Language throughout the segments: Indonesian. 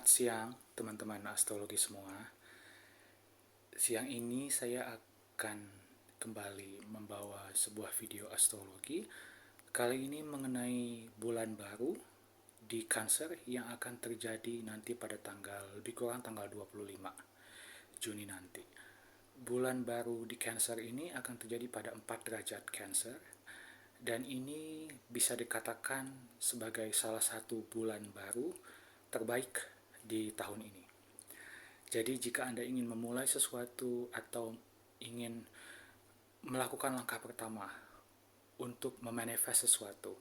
Selamat siang teman-teman astrologi semua. Siang ini saya akan kembali membawa sebuah video astrologi. Kali ini mengenai bulan baru di Cancer yang akan terjadi nanti pada lebih kurang tanggal 25 Juni nanti. Bulan baru di Cancer ini akan terjadi pada 4 derajat Cancer, dan ini bisa dikatakan sebagai salah satu bulan baru terbaik di tahun ini. Jadi jika Anda ingin memulai sesuatu atau ingin melakukan langkah pertama untuk memanifest sesuatu,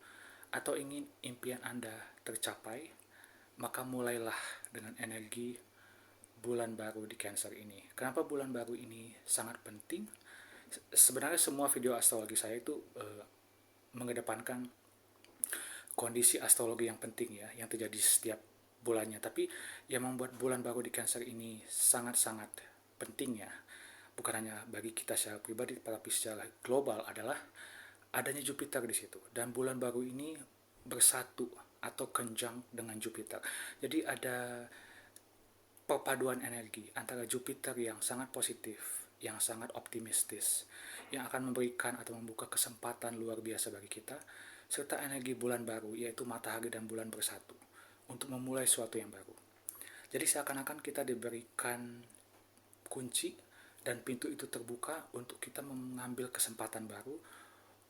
atau ingin impian Anda tercapai, maka mulailah dengan energi bulan baru di Cancer ini. Kenapa bulan baru ini sangat penting? Sebenarnya semua video astrologi saya itu mengedepankan kondisi astrologi yang penting ya, yang terjadi setiap bulannya. Tapi yang membuat bulan baru di Cancer ini sangat-sangat penting ya, bukan hanya bagi kita secara pribadi, tapi secara global, adalah adanya Jupiter di situ. Dan bulan baru ini bersatu atau conjunct dengan Jupiter. Jadi ada perpaduan energi antara Jupiter yang sangat positif, yang sangat optimistis, yang akan memberikan atau membuka kesempatan luar biasa bagi kita, serta energi bulan baru, yaitu matahari dan bulan bersatu, untuk memulai sesuatu yang baru. Jadi seakan-akan kita diberikan kunci dan pintu itu terbuka untuk kita mengambil kesempatan baru,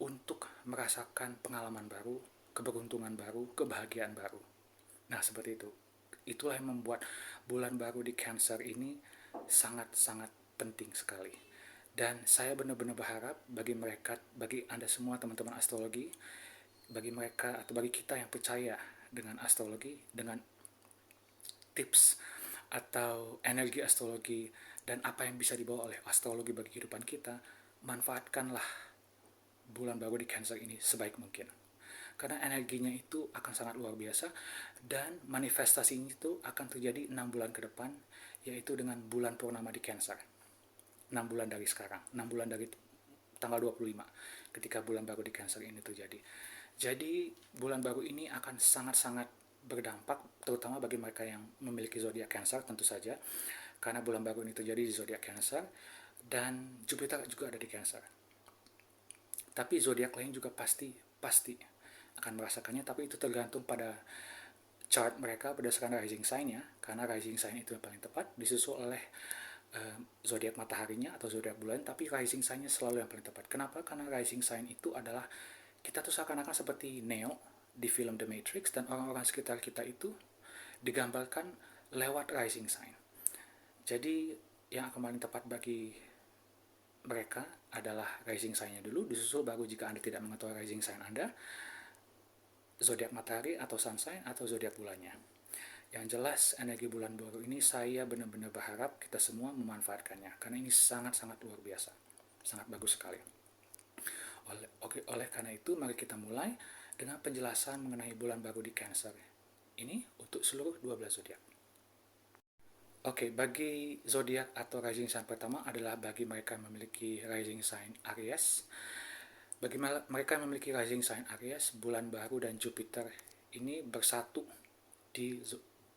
untuk merasakan pengalaman baru, keberuntungan baru, kebahagiaan baru. Nah, seperti itu. Itulah yang membuat bulan baru di Cancer ini sangat-sangat penting sekali. Dan saya benar-benar berharap bagi mereka, bagi Anda semua teman-teman astrologi, bagi mereka atau bagi kita yang percaya dengan astrologi, dengan tips atau energi astrologi dan apa yang bisa dibawa oleh astrologi bagi kehidupan kita, manfaatkanlah bulan baru di Cancer ini sebaik mungkin. Karena energinya itu akan sangat luar biasa, dan manifestasinya itu akan terjadi 6 bulan ke depan, yaitu dengan bulan purnama di Cancer. 6 bulan dari sekarang, 6 bulan dari tanggal 25, ketika bulan baru di Cancer ini terjadi. Jadi bulan baru ini akan sangat-sangat berdampak, terutama bagi mereka yang memiliki zodiak Cancer tentu saja, karena bulan baru ini terjadi di zodiak Cancer, dan Jupiter juga ada di Cancer. Tapi zodiak lain juga pasti akan merasakannya, tapi itu tergantung pada chart mereka berdasarkan rising sign-nya, karena rising sign itu yang paling tepat, disusul oleh zodiak mataharinya atau zodiak bulan, tapi rising sign-nya selalu yang paling tepat. Kenapa? Karena rising sign itu adalah kita tuh seakan-akan seperti Neo di film The Matrix, dan orang-orang sekitar kita itu digambarkan lewat rising sign. Jadi yang akan paling tepat bagi mereka adalah rising sign-nya dulu, disusul baru jika Anda tidak mengetahui rising sign Anda, zodiak matahari atau sun sign atau zodiak bulannya. Yang jelas energi bulan baru ini saya benar-benar berharap kita semua memanfaatkannya, karena ini sangat-sangat luar biasa, sangat bagus sekali. Oleh karena itu, mari kita mulai dengan penjelasan mengenai bulan baru di Cancer ini untuk seluruh 12 zodiak. Oke, bagi zodiak atau rising sign pertama adalah bagi mereka yang memiliki rising sign Aries. Bagi mereka yang memiliki rising sign Aries, bulan baru dan Jupiter ini bersatu di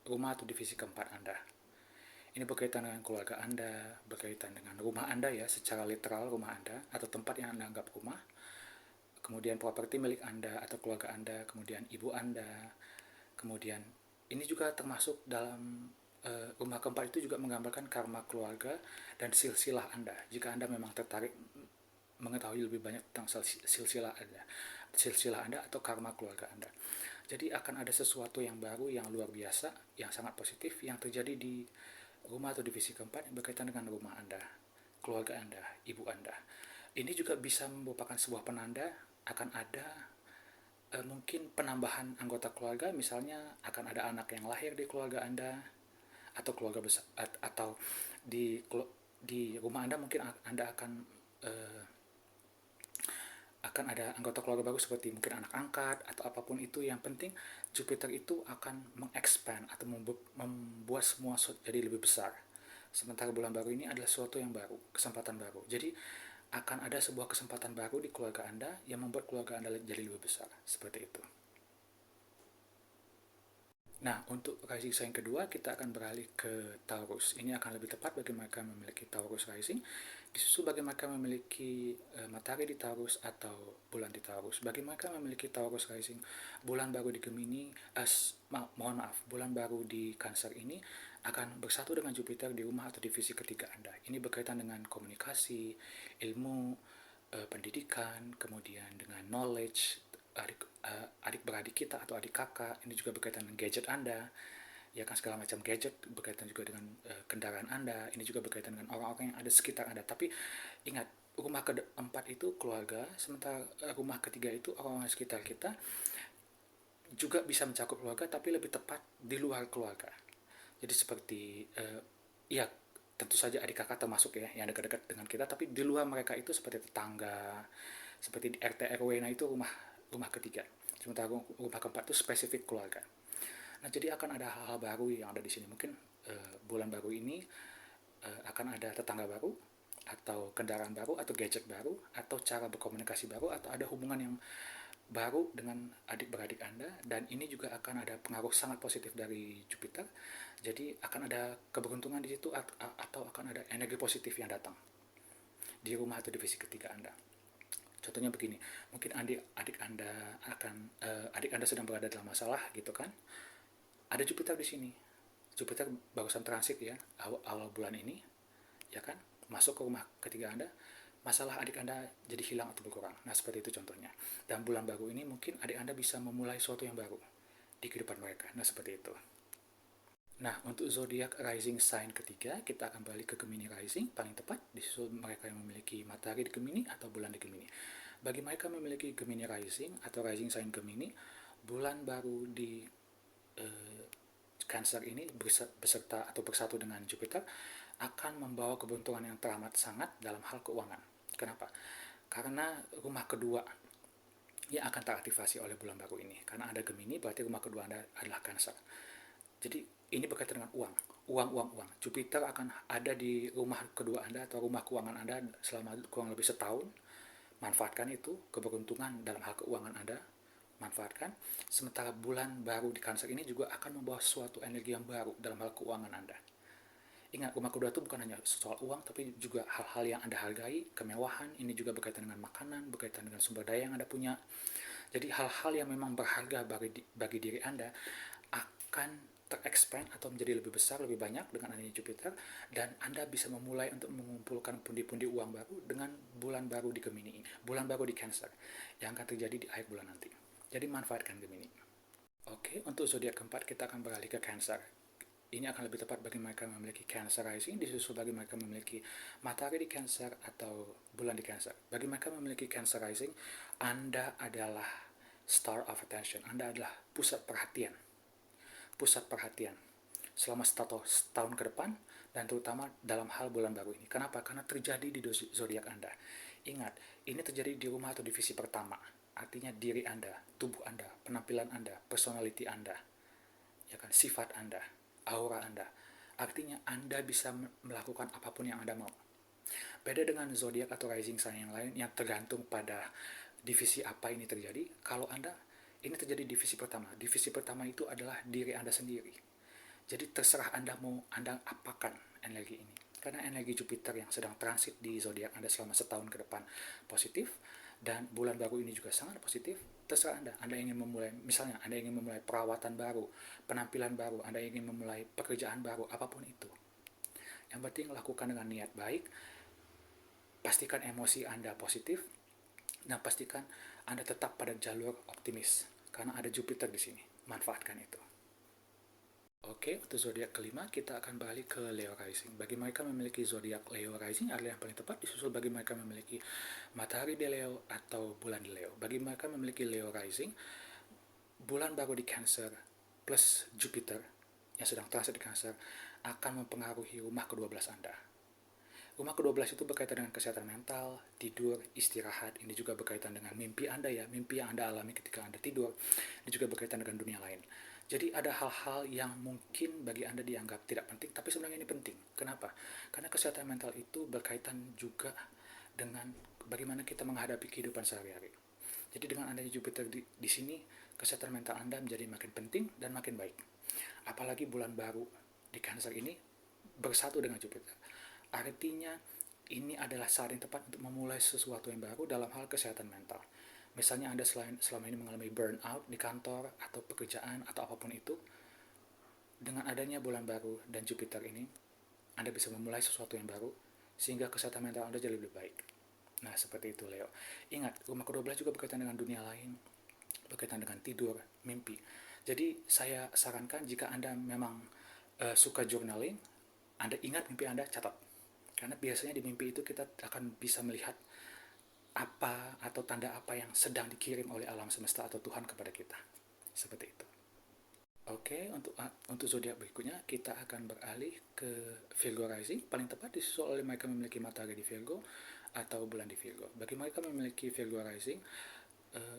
rumah atau divisi keempat Anda. Ini berkaitan dengan keluarga Anda, berkaitan dengan rumah Anda ya, secara literal rumah Anda atau tempat yang Anda anggap rumah. Kemudian properti milik Anda atau keluarga Anda, kemudian ibu Anda. Kemudian ini juga termasuk dalam rumah keempat itu juga menggambarkan karma keluarga dan silsilah Anda. Jika Anda memang tertarik mengetahui lebih banyak tentang silsilah Anda atau karma keluarga Anda. Jadi akan ada sesuatu yang baru, yang luar biasa, yang sangat positif, yang terjadi di rumah atau divisi keempat yang berkaitan dengan rumah Anda, keluarga Anda, ibu Anda. Ini juga bisa merupakan sebuah penanda akan ada mungkin penambahan anggota keluarga, misalnya akan ada anak yang lahir di keluarga Anda, atau keluarga besar, atau di rumah Anda mungkin Anda akan ada anggota keluarga baru seperti mungkin anak angkat atau apapun itu. Yang penting Jupiter itu akan mengexpand atau membuat semua jadi lebih besar. Sementara bulan baru ini adalah sesuatu yang baru, kesempatan baru. Jadi akan ada sebuah kesempatan baru di keluarga Anda yang membuat keluarga Anda jadi lebih besar. Seperti itu. Nah, untuk rising sign kedua, kita akan beralih ke Taurus. Ini akan lebih tepat bagi mereka yang memiliki Taurus rising, disusul bagi mereka yang memiliki matahari di Taurus atau bulan di Taurus. Bagi mereka yang memiliki Taurus rising, bulan baru di Gemini, bulan baru di Cancer ini akan bersatu dengan Jupiter di rumah atau divisi ketiga Anda. Ini berkaitan dengan komunikasi, ilmu, pendidikan, kemudian dengan knowledge, adik-beradik kita atau adik kakak. Ini juga berkaitan dengan gadget Anda, ya kan, segala macam gadget, berkaitan juga dengan kendaraan Anda. Ini juga berkaitan dengan orang-orang yang ada sekitar Anda. Tapi ingat, rumah keempat itu keluarga, sementara rumah ketiga itu orang-orang sekitar kita. Juga bisa mencakup keluarga, tapi lebih tepat di luar keluarga. Jadi seperti ya tentu saja adik kakak termasuk ya, yang dekat-dekat dengan kita, tapi di luar mereka itu seperti tetangga, seperti di RT RW. Nah, itu rumah rumah ketiga. Sementara rumah keempat itu spesifik keluarga. Nah, jadi akan ada hal-hal baru yang ada di sini. Mungkin bulan baru ini akan ada tetangga baru, atau kendaraan baru, atau gadget baru, atau cara berkomunikasi baru, atau ada hubungan yang baru dengan adik-beradik Anda. Dan ini juga akan ada pengaruh sangat positif dari Jupiter. Jadi akan ada keberuntungan di situ, atau akan ada energi positif yang datang di rumah atau divisi ketiga Anda. Contohnya begini, mungkin adik Anda adik Anda sedang berada dalam masalah gitu kan. Ada Jupiter di sini. Jupiter barusan transit ya, awal bulan ini, ya kan, masuk ke rumah ketiga Anda, masalah adik Anda jadi hilang atau berkurang. Nah, seperti itu contohnya. Dan bulan baru ini mungkin adik Anda bisa memulai sesuatu yang baru di kehidupan mereka. Nah, seperti itu. Nah, untuk zodiak rising sign ketiga, kita akan balik ke Gemini rising, paling tepat disusul mereka yang memiliki matahari di Gemini atau bulan di Gemini. Bagi mereka yang memiliki Gemini rising atau rising sign Gemini, bulan baru di Cancer ini beserta atau bersatu dengan Jupiter akan membawa keberuntungan yang teramat sangat dalam hal keuangan. Kenapa? Karena rumah kedua yang akan teraktivasi oleh bulan baru ini. Karena ada Gemini, berarti rumah kedua Anda adalah Cancer. Jadi ini berkaitan dengan uang. Uang. Jupiter akan ada di rumah kedua Anda atau rumah keuangan Anda selama kurang lebih setahun. Manfaatkan itu, keberuntungan dalam hal keuangan Anda, manfaatkan. Sementara bulan baru di Cancer ini juga akan membawa suatu energi yang baru dalam hal keuangan Anda. Ingat, rumah kedua itu bukan hanya soal uang, tapi juga hal-hal yang Anda hargai, kemewahan. Ini juga berkaitan dengan makanan, berkaitan dengan sumber daya yang Anda punya. Jadi hal-hal yang memang berharga bagi diri Anda akan terexpand atau menjadi lebih besar, lebih banyak dengan adanya Jupiter, dan Anda bisa memulai untuk mengumpulkan pundi-pundi uang baru dengan bulan baru di Gemini ini, bulan baru di Cancer, yang akan terjadi di akhir bulan nanti. Jadi manfaatkan Gemini. Oke, untuk zodiak keempat kita akan beralih ke Cancer. Ini akan lebih tepat bagi mereka yang memiliki Cancer rising, disusul bagi mereka yang memiliki matahari di Cancer atau bulan di Cancer. Bagi mereka yang memiliki Cancer rising, Anda adalah star of attention. Anda adalah pusat perhatian selama setahun ke depan, dan terutama dalam hal bulan baru ini. Kenapa? Karena terjadi di zodiak Anda. Ingat, ini terjadi di rumah atau divisi pertama. Artinya diri Anda, tubuh Anda, penampilan Anda, personality Anda, ya kan, sifat Anda, aura Anda. Artinya Anda bisa melakukan apapun yang Anda mau. Beda dengan zodiak atau rising sign yang lain yang tergantung pada divisi apa ini terjadi. Kalau Anda, ini terjadi divisi pertama. Divisi pertama itu adalah diri Anda sendiri. Jadi terserah Anda mau Anda apakan energi ini. Karena energi Jupiter yang sedang transit di zodiak Anda selama setahun ke depan positif, dan bulan baru ini juga sangat positif. Terserah Anda. Anda ingin memulai, misalnya Anda ingin memulai perawatan baru, penampilan baru, Anda ingin memulai pekerjaan baru, apapun itu. Yang penting lakukan dengan niat baik. Pastikan emosi Anda positif, dan pastikan Anda tetap pada jalur optimis. Karena ada Jupiter di sini. Manfaatkan itu. Oke, untuk zodiak kelima kita akan balik ke Leo rising. Bagi mereka memiliki zodiak Leo rising adalah yang paling tepat, disusul bagi mereka memiliki matahari di Leo atau bulan di Leo. Bagi mereka memiliki Leo rising, bulan baru di Cancer plus Jupiter yang sedang transit di Cancer akan mempengaruhi rumah ke-12 Anda. Rumah ke-12 itu berkaitan dengan kesehatan mental, tidur, istirahat. Ini juga berkaitan dengan mimpi Anda ya, mimpi yang Anda alami ketika Anda tidur. Ini juga berkaitan dengan dunia lain. Jadi ada hal-hal yang mungkin bagi Anda dianggap tidak penting, tapi sebenarnya ini penting. Kenapa? Karena kesehatan mental itu berkaitan juga dengan bagaimana kita menghadapi kehidupan sehari-hari. Jadi dengan adanya Jupiter di sini, kesehatan mental Anda menjadi makin penting dan makin baik. Apalagi bulan baru di Cancer ini bersatu dengan Jupiter. Artinya ini adalah saat yang tepat untuk memulai sesuatu yang baru dalam hal kesehatan mental. Misalnya Anda selama ini mengalami burnout di kantor atau pekerjaan atau apapun itu, dengan adanya bulan baru dan Jupiter ini, Anda bisa memulai sesuatu yang baru sehingga kesehatan mental Anda jadi lebih baik. Nah, seperti itu Leo. Ingat, rumah ke-12 juga berkaitan dengan dunia lain, berkaitan dengan tidur, mimpi. Jadi saya sarankan jika Anda memang suka journaling, Anda ingat mimpi Anda, catat. Karena biasanya di mimpi itu kita akan bisa melihat apa atau tanda apa yang sedang dikirim oleh alam semesta atau Tuhan kepada kita. Seperti itu. Oke, untuk zodiak berikutnya kita akan beralih ke Virgo rising. Paling tepat disusul oleh mereka memiliki matahari di Virgo atau bulan di Virgo. Bagi mereka memiliki Virgo rising,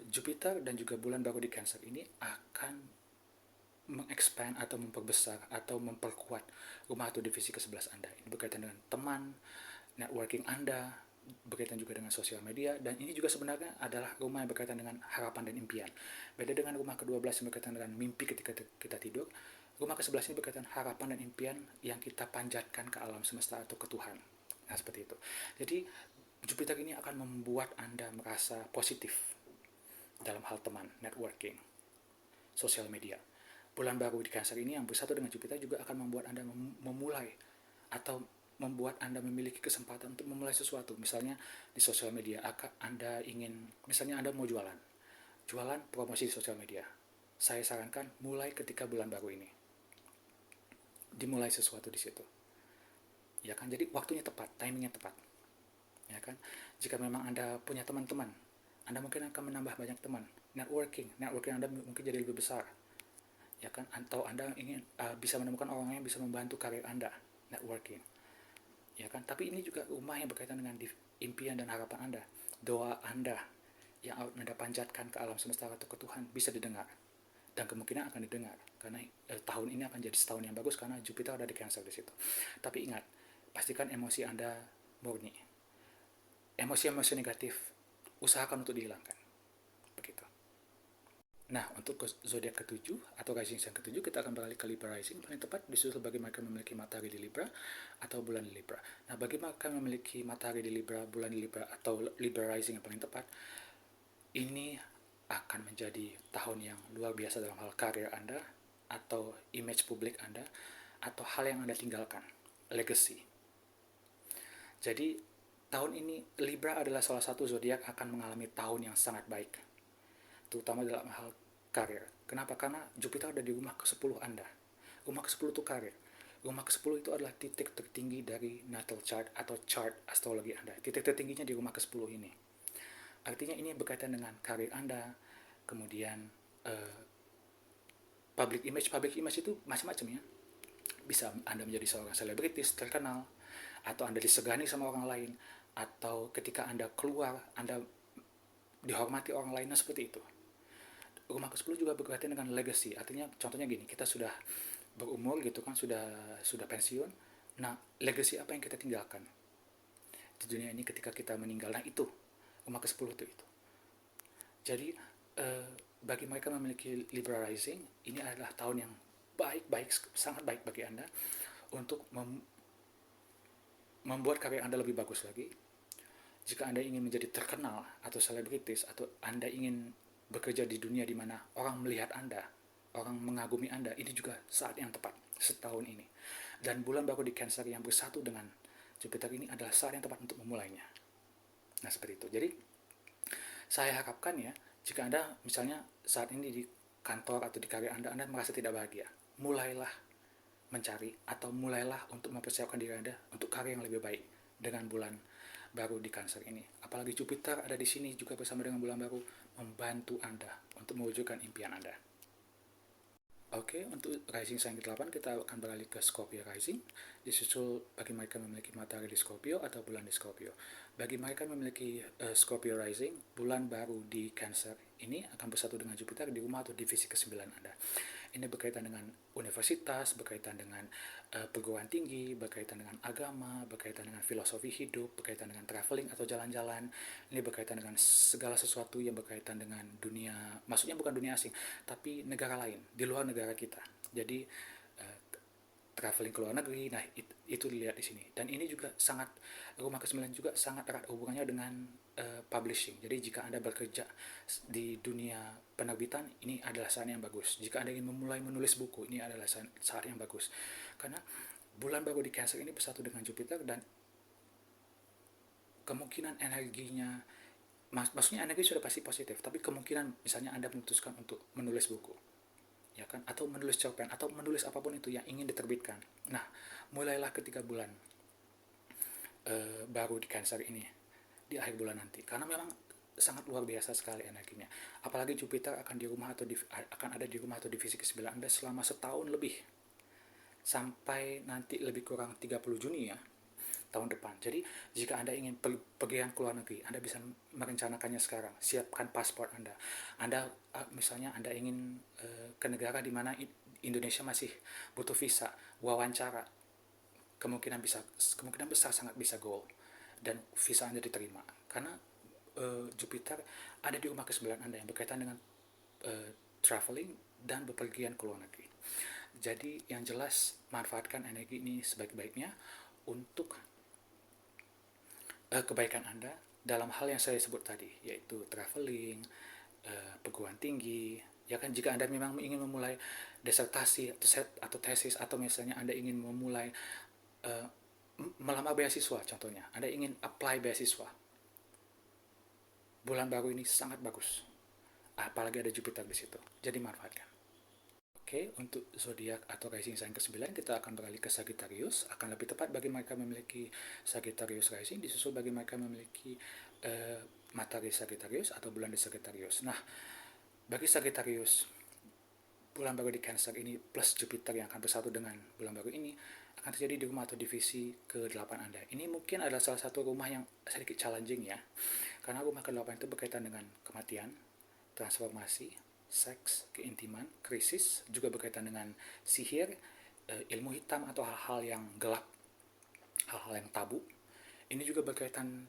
Jupiter dan juga bulan baru di Cancer ini akan mengexpand atau memperbesar atau memperkuat rumah atau divisi ke-11 Anda. Ini berkaitan dengan teman, networking Anda, berkaitan juga dengan sosial media, dan ini juga sebenarnya adalah rumah yang berkaitan dengan harapan dan impian. Beda dengan rumah ke-12 yang berkaitan dengan mimpi ketika kita tidur, rumah ke-11 ini berkaitan harapan dan impian yang kita panjatkan ke alam semesta atau ke Tuhan. Nah, seperti itu. Jadi, Jupiter ini akan membuat Anda merasa positif dalam hal teman, networking, sosial media. Bulan baru di Cancer ini yang bersatu dengan Jupiter juga akan membuat Anda memulai atau membuat Anda memiliki kesempatan untuk memulai sesuatu. Misalnya di sosial media, Anda ingin, misalnya Anda mau jualan promosi di sosial media. Saya sarankan mulai ketika bulan baru ini. Dimulai sesuatu di situ. Ya kan, jadi waktunya tepat, timingnya tepat. Ya kan, jika memang Anda punya teman-teman, Anda mungkin akan menambah banyak teman. Networking Anda mungkin jadi lebih besar. Ya kan, atau Anda ingin bisa menemukan orang yang bisa membantu karir Anda, networking. Ya kan, tapi ini juga rumah yang berkaitan dengan impian dan harapan Anda. Doa Anda yang Anda panjatkan ke alam semesta atau ke Tuhan bisa didengar, dan kemungkinan akan didengar karena tahun ini akan jadi setahun yang bagus karena Jupiter ada di Cancer di situ. Tapi ingat, pastikan emosi Anda murni. Emosi-emosi negatif usahakan untuk dihilangkan. Begitu. Nah, untuk zodiak ke-7 atau rising yang ke-7, kita akan beralih ke Libra rising. Paling tepat disusul bagi mereka memiliki matahari di Libra atau bulan di Libra. Nah, bagi mereka memiliki matahari di Libra, bulan di Libra atau Libra rising yang paling tepat, ini akan menjadi tahun yang luar biasa dalam hal karir Anda atau image publik Anda atau hal yang Anda tinggalkan, legacy. Jadi, tahun ini Libra adalah salah satu zodiak akan mengalami tahun yang sangat baik, terutama dalam hal karir. Kenapa? Karena Jupiter ada di rumah ke-10 Anda. Rumah ke-10 itu karir. Rumah ke-10 itu adalah titik tertinggi dari natal chart atau chart astrologi Anda. Titik tertingginya di rumah ke-10 ini. Artinya ini berkaitan dengan karir Anda, kemudian public image itu macam-macam ya. Bisa Anda menjadi seorang selebritis terkenal, atau Anda disegani sama orang lain, atau ketika Anda keluar, Anda dihormati orang lainnya, seperti itu. Rumah ke-10 juga berkaitan dengan legacy. Artinya contohnya gini, kita sudah berumur gitu kan, sudah pensiun. Nah, legacy apa yang kita tinggalkan di dunia ini ketika kita meninggal? Nah, itu rumah ke-10 itu. Jadi bagi mereka memiliki Libra rising, ini adalah tahun yang baik, sangat baik bagi Anda untuk membuat karya Anda lebih bagus lagi. Jika Anda ingin menjadi terkenal atau selebritis, atau Anda ingin bekerja di dunia di mana orang melihat Anda, orang mengagumi Anda, ini juga saat yang tepat setahun ini. Dan bulan baru di Cancer yang bersatu dengan Jupiter ini adalah saat yang tepat untuk memulainya. Nah, seperti itu. Jadi saya harapkan ya, jika Anda misalnya saat ini di kantor atau di karir Anda merasa tidak bahagia, mulailah mencari atau mulailah untuk mempersiapkan diri Anda untuk karir yang lebih baik dengan bulan baru di Cancer ini. Apalagi Jupiter ada di sini juga bersama dengan bulan baru membantu Anda untuk mewujudkan impian Anda. Oke, untuk rising sign ke-8 kita akan beralih ke Scorpio rising, disusul bagi mereka memiliki matahari di Scorpio atau bulan di Scorpio. Bagi mereka memiliki Scorpio rising, bulan baru di Cancer ini akan bersatu dengan Jupiter di rumah atau divisi ke-9 Anda. Ini berkaitan dengan universitas, berkaitan dengan perguruan tinggi, berkaitan dengan agama, berkaitan dengan filosofi hidup, berkaitan dengan traveling atau jalan-jalan. Ini berkaitan dengan segala sesuatu yang berkaitan dengan dunia, maksudnya bukan dunia asing, tapi negara lain, di luar negara kita. Jadi traveling ke luar negeri, nah itu dilihat di sini. Dan ini juga sangat, rumah ke-9 juga sangat erat hubungannya dengan publishing. Jadi jika Anda bekerja di dunia penerbitan, ini adalah saat yang bagus. Jika Anda ingin memulai menulis buku, ini adalah saat yang bagus. Karena bulan baru di Cancer ini bersatu dengan Jupiter, dan kemungkinan energinya, maksudnya energi sudah pasti positif, tapi kemungkinan misalnya Anda memutuskan untuk menulis buku, ya kan, atau menulis cerpen, atau menulis apapun itu yang ingin diterbitkan. Nah, mulailah ketika bulan baru di Cancer ini, di akhir bulan nanti, karena memang sangat luar biasa sekali energinya. Apalagi Jupiter akan di rumah atau akan ada di rumah atau divisi ke-9 Anda selama setahun lebih, sampai nanti lebih kurang 30 Juni ya, tahun depan. Jadi jika Anda ingin pergian ke luar negeri, Anda bisa merencanakannya sekarang. Siapkan paspor Anda. Anda misalnya Anda ingin ke negara di mana Indonesia masih butuh visa, wawancara, kemungkinan besar sangat bisa go, dan visa Anda diterima. Karena Jupiter ada di rumah ke-9 Anda yang berkaitan dengan traveling dan bepergian ke luar negeri. Jadi yang jelas, manfaatkan energi ini sebaik-baiknya untuk kebaikan Anda dalam hal yang saya sebut tadi, yaitu traveling, perguruan tinggi, ya kan. Jika Anda memang ingin memulai disertasi atau tesis, atau misalnya Anda ingin memulai melamar beasiswa, contohnya Anda ingin apply beasiswa, bulan baru ini sangat bagus, apalagi ada Jupiter di situ. Jadi manfaatkan. Oke, untuk zodiak atau rising sign ke-9, kita akan beralih ke Sagittarius. Akan lebih tepat bagi mereka memiliki Sagittarius rising, disusul bagi mereka memiliki matahari Sagittarius atau bulan di Sagittarius. Nah, bagi Sagittarius, bulan baru di Cancer ini plus Jupiter yang akan bersatu dengan bulan baru ini akan terjadi di rumah atau divisi ke-8 Anda. Ini mungkin adalah salah satu rumah yang sedikit challenging ya, karena rumah ke-8 itu berkaitan dengan kematian, transformasi, seks, keintiman, krisis, juga berkaitan dengan sihir, ilmu hitam atau hal-hal yang gelap, hal-hal yang tabu. Ini juga berkaitan,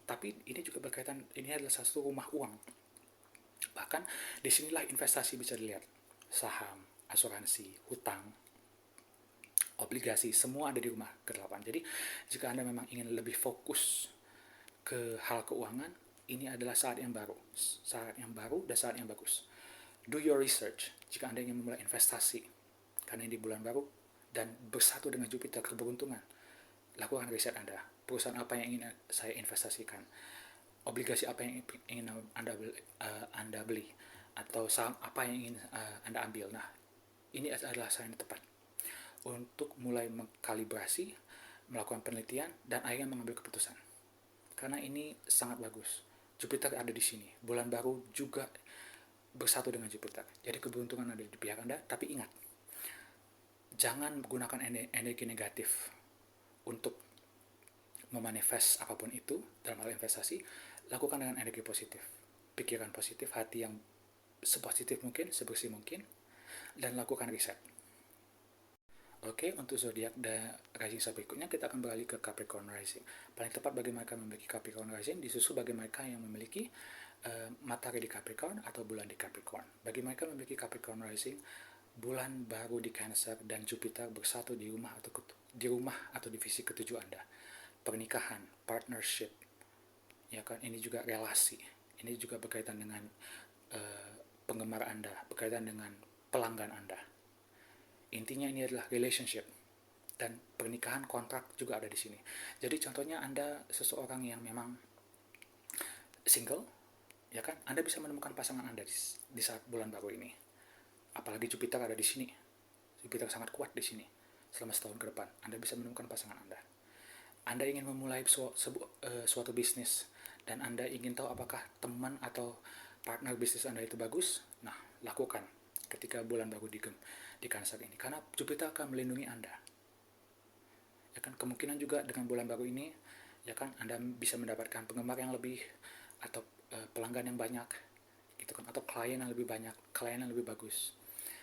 ini adalah satu rumah uang. Bahkan disinilah investasi bisa dilihat, saham, asuransi, hutang, obligasi, semua ada di rumah ke-8. Jadi jika Anda memang ingin lebih fokus ke hal keuangan, ini adalah saat yang baru dan saat yang bagus. Do your research jika Anda ingin memulai investasi, karena ini bulan baru dan bersatu dengan Jupiter, keberuntungan. Lakukan riset Anda. Perusahaan apa yang ingin saya investasikan? Obligasi apa yang ingin Anda beli? Atau saham apa yang ingin Anda ambil? Nah, ini adalah saat yang tepat untuk mulai mengkalibrasi, melakukan penelitian, dan akhirnya mengambil keputusan. Karena ini sangat bagus. Jupiter ada di sini. Bulan baru juga bersatu dengan Jupiter. Jadi keberuntungan ada di pihak Anda, tapi ingat, jangan menggunakan energi negatif untuk memanifest apapun itu dalam hal investasi. Lakukan dengan energi positif, pikiran positif, hati yang sepositif mungkin, sebersih mungkin, dan lakukan riset. Oke, untuk zodiak dan rising berikutnya kita akan beralih ke Capricorn rising. Paling tepat bagi mereka memiliki Capricorn rising, disusul bagi mereka yang memiliki matahari di Capricorn atau bulan di Capricorn. Bagi mereka memiliki Capricorn rising, bulan baru di Cancer dan Jupiter bersatu di rumah atau divisi ke-7 Anda. Pernikahan, partnership, ya kan, ini juga relasi. Ini juga berkaitan dengan penggemar Anda, berkaitan dengan pelanggan Anda. Intinya ini adalah relationship, dan pernikahan, kontrak juga ada di sini. Jadi contohnya Anda seseorang yang memang single, ya kan, Anda bisa menemukan pasangan Anda di saat bulan baru ini. Apalagi Jupiter ada di sini. Jupiter sangat kuat di sini. Selama setahun ke depan, Anda bisa menemukan pasangan Anda. Anda ingin memulai suatu bisnis, dan Anda ingin tahu apakah teman atau partner bisnis Anda itu bagus. Nah, lakukan ketika bulan baru di Cancer ini, karena Jupiter akan melindungi Anda. Ya kan, kemungkinan juga dengan bulan baru ini, ya kan, Anda bisa mendapatkan penggemar yang lebih, atau pelanggan yang banyak, gitu kan, atau klien yang lebih banyak, klien yang lebih bagus.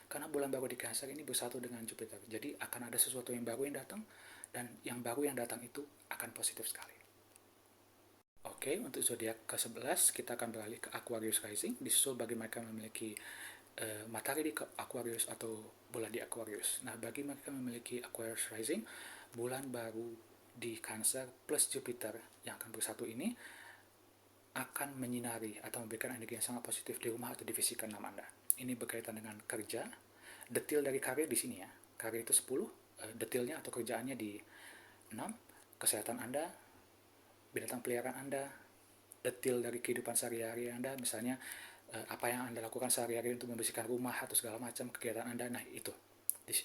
Karena bulan baru di Cancer ini bersatu dengan Jupiter, jadi akan ada sesuatu yang baru yang datang, dan yang baru yang datang itu akan positif sekali. Oke, untuk zodiak ke-11 kita akan beralih ke Aquarius rising, disusul bagi mereka memiliki matahari di Aquarius atau bulan di Aquarius. Nah, bagi mereka yang memiliki Aquarius rising, bulan baru di Cancer plus Jupiter yang akan bersatu ini akan menyinari atau memberikan energi yang sangat positif di rumah atau divisi ke-6 Anda. Ini berkaitan dengan kerja, detail dari karir di sini ya. Karir itu 10, detailnya atau kerjaannya di 6, kesehatan Anda, binatang peliharaan Anda, detail dari kehidupan sehari-hari Anda, misalnya apa yang Anda lakukan sehari-hari untuk membersihkan rumah atau segala macam kegiatan Anda, nah itu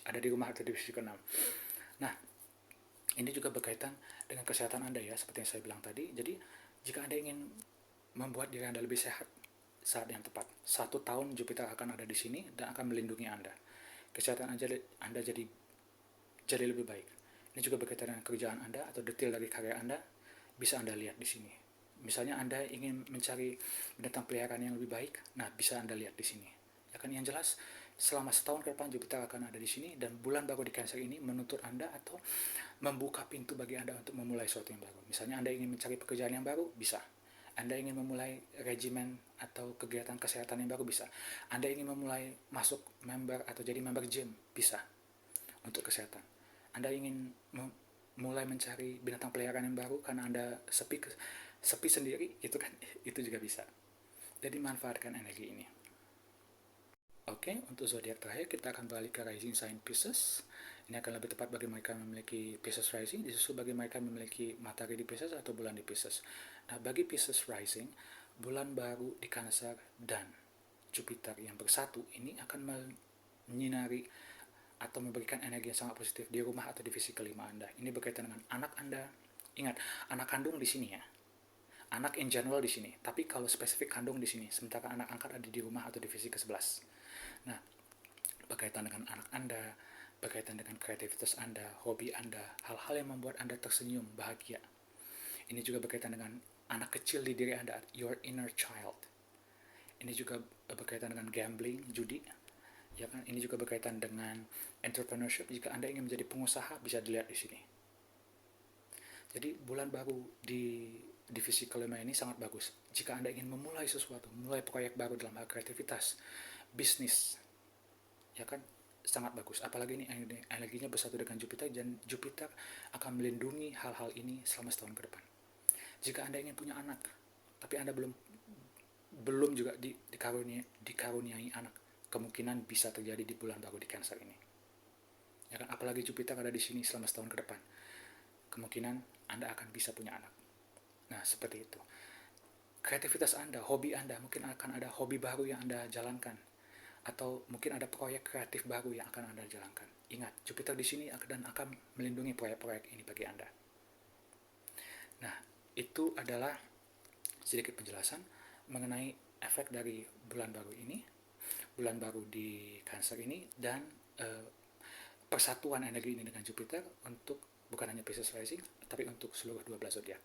ada di rumah atau divisi ke-6. Nah, ini juga berkaitan dengan kesehatan Anda ya, seperti yang saya bilang tadi. Jadi, jika Anda ingin membuat diri Anda lebih sehat, saat yang tepat. 1 tahun Jupiter akan ada di sini dan akan melindungi Anda. Kesehatan Anda jadi lebih baik. Ini juga berkaitan dengan kerjaan Anda atau detail dari karya Anda, bisa Anda lihat di sini. Misalnya Anda ingin mencari binatang peliharaan yang lebih baik, nah bisa Anda lihat di sini. Ya kan, yang jelas selama setahun ke depan Jupiter akan ada di sini dan bulan baru di Cancer ini menuntut Anda atau membuka pintu bagi Anda untuk memulai sesuatu yang baru. Misalnya Anda ingin mencari pekerjaan yang baru, bisa. Anda ingin memulai regimen atau kegiatan kesehatan yang baru, bisa. Anda ingin memulai masuk member atau jadi member gym, bisa. Untuk kesehatan. Anda ingin mulai mencari binatang peliharaan yang baru karena Anda sepi sendiri, itu kan itu juga bisa. Jadi manfaatkan energi ini. Oke, untuk zodiak terakhir kita akan beralih ke rising sign Pisces. Ini akan lebih tepat bagi mereka yang memiliki Pisces rising, disusul bagi mereka yang memiliki matahari di Pisces atau bulan di Pisces. Nah, bagi Pisces rising, bulan baru di Cancer dan Jupiter yang bersatu ini akan menyinari atau memberikan energi yang sangat positif di rumah atau divisi ke-5 Anda. Ini berkaitan dengan anak Anda. Ingat, anak kandung di sini ya. Anak in general di sini, tapi kalau spesifik kandung di sini, sementara anak angkat ada di rumah atau divisi ke-11. Nah, berkaitan dengan anak Anda, berkaitan dengan kreativitas Anda, hobi Anda, hal-hal yang membuat Anda tersenyum, bahagia. Ini juga berkaitan dengan anak kecil di diri Anda, your inner child. Ini juga berkaitan dengan gambling, judi. Ya kan? Ini juga berkaitan dengan entrepreneurship. Jika Anda ingin menjadi pengusaha, bisa dilihat di sini. Jadi bulan baru di divisi ke-5 ini sangat bagus. Jika Anda ingin memulai sesuatu, memulai proyek baru dalam hal kreativitas, bisnis, ya kan, sangat bagus. Apalagi ini energinya bersatu dengan Jupiter, dan Jupiter akan melindungi hal-hal ini selama setahun ke depan. Jika Anda ingin punya anak, tapi Anda belum juga dikaruniai anak, kemungkinan bisa terjadi di bulan baru di Cancer ini. Ya kan, apalagi Jupiter ada di sini selama setahun ke depan, kemungkinan Anda akan bisa punya anak. Nah, seperti itu. Kreativitas Anda, hobi Anda, mungkin akan ada hobi baru yang Anda jalankan, atau mungkin ada proyek kreatif baru yang akan Anda jalankan. Ingat, Jupiter di sini akan melindungi proyek-proyek ini bagi Anda. Nah, itu adalah sedikit penjelasan mengenai efek dari bulan baru ini, bulan baru di Cancer ini, dan persatuan energi ini dengan Jupiter untuk bukan hanya Pisces rising, tapi untuk seluruh 12 zodiak.